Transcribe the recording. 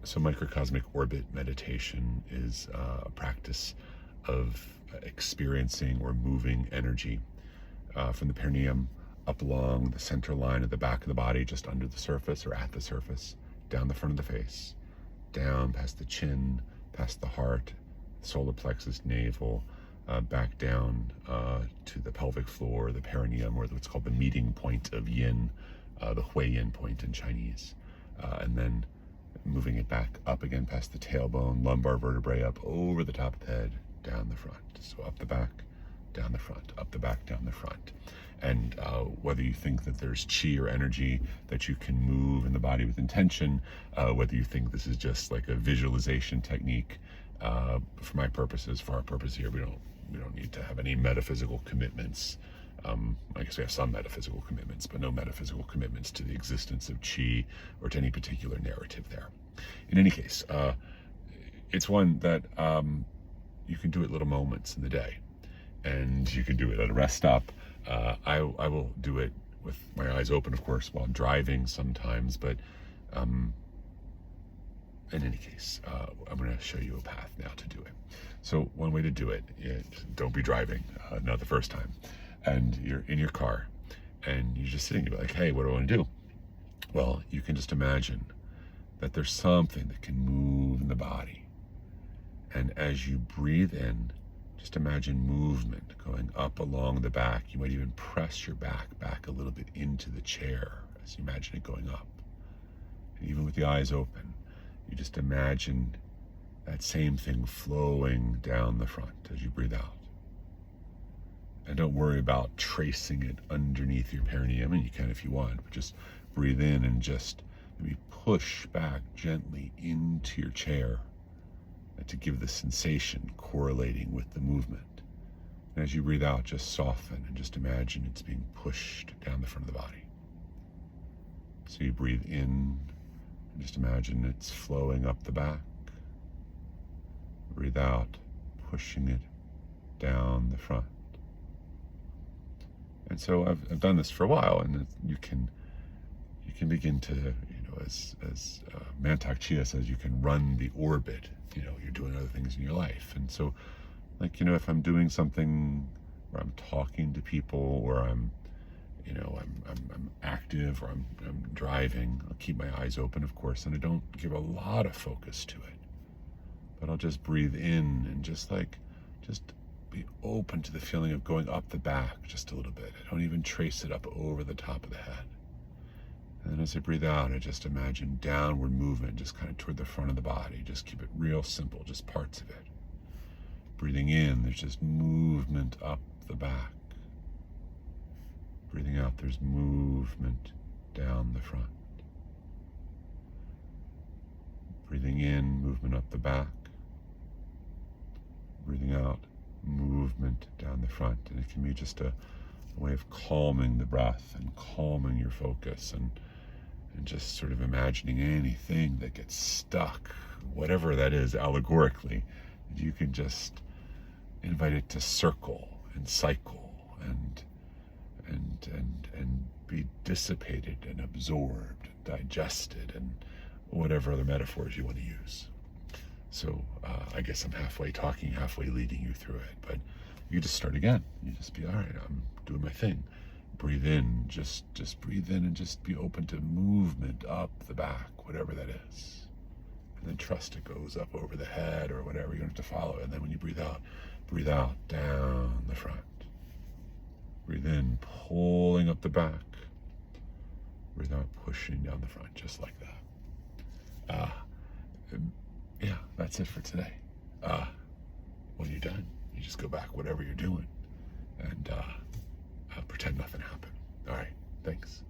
So microcosmic orbit meditation is a practice of experiencing or moving energy from the perineum up along the center line of the back of the body, just under the surface or at the surface, down the front of the face, down past the chin, past the heart, solar plexus, navel, back down to the pelvic floor, the perineum, or what's called the meeting point of yin, the hui yin point in Chinese, and then moving it back up again past the tailbone, lumbar vertebrae, up over the top of the head, down the front. So up the back, down the front, up the back, down the front. And whether you think that there's chi or energy that you can move in the body with intention, whether you think this is just like a visualization technique, for my purposes, for our purpose here, we don't need to have any metaphysical commitments. I guess we have some metaphysical commitments, but no metaphysical commitments to the existence of chi or to any particular narrative there. In any case, it's one that you can do at little moments in the day, and you can do it at a rest stop. I will do it with my eyes open, of course, while I'm driving sometimes, but in any case, I'm going to show you a path now to do it. So one way to do it, don't be driving, not the first time, and you're in your car, and you're just sitting, you're like, hey, what do I want to do? Well, you can just imagine that there's something that can move in the body. And as you breathe in, just imagine movement going up along the back. You might even press your back a little bit into the chair as you imagine it going up. And even with the eyes open, you just imagine that same thing flowing down the front as you breathe out. And don't worry about tracing it underneath your perineum. And you can if you want, but just breathe in and just maybe push back gently into your chair to give the sensation correlating with the movement. And as you breathe out, just soften and just imagine it's being pushed down the front of the body. So you breathe in and just imagine it's flowing up the back. Breathe out, pushing it down the front. And so I've done this for a while, and you can begin to, as Mantak Chia says, you can run the orbit. You're doing other things in your life. And so, if I'm doing something where I'm talking to people, or I'm active, or I'm driving, I'll keep my eyes open, of course, and I don't give a lot of focus to it. But I'll just breathe in and just be open to the feeling of going up the back just a little bit. I don't even trace it up over the top of the head. And then as I breathe out, I just imagine downward movement, just kind of toward the front of the body. Just keep it real simple, just parts of it. Breathing in, there's just movement up the back. Breathing out, there's movement down the front. Breathing in, movement up the back. Breathing out, movement down the front. And it can be just a way of calming the breath and calming your focus, and just sort of imagining anything that gets stuck, whatever that is, allegorically, you can just invite it to circle and cycle and be dissipated and absorbed and digested, and whatever other metaphors you want to use. So I guess I'm halfway talking, halfway leading you through it, but you just start again. You just be, all right, I'm doing my thing. Breathe in, just breathe in, and just be open to movement up the back, whatever that is. And then trust it goes up over the head or whatever. You don't have to follow it. And then when you breathe out down the front. Breathe in, pulling up the back. Breathe out, pushing down the front, just like that. Yeah, that's it for today. When you're done, you just go back, whatever you're doing, and pretend nothing happened. All right, thanks.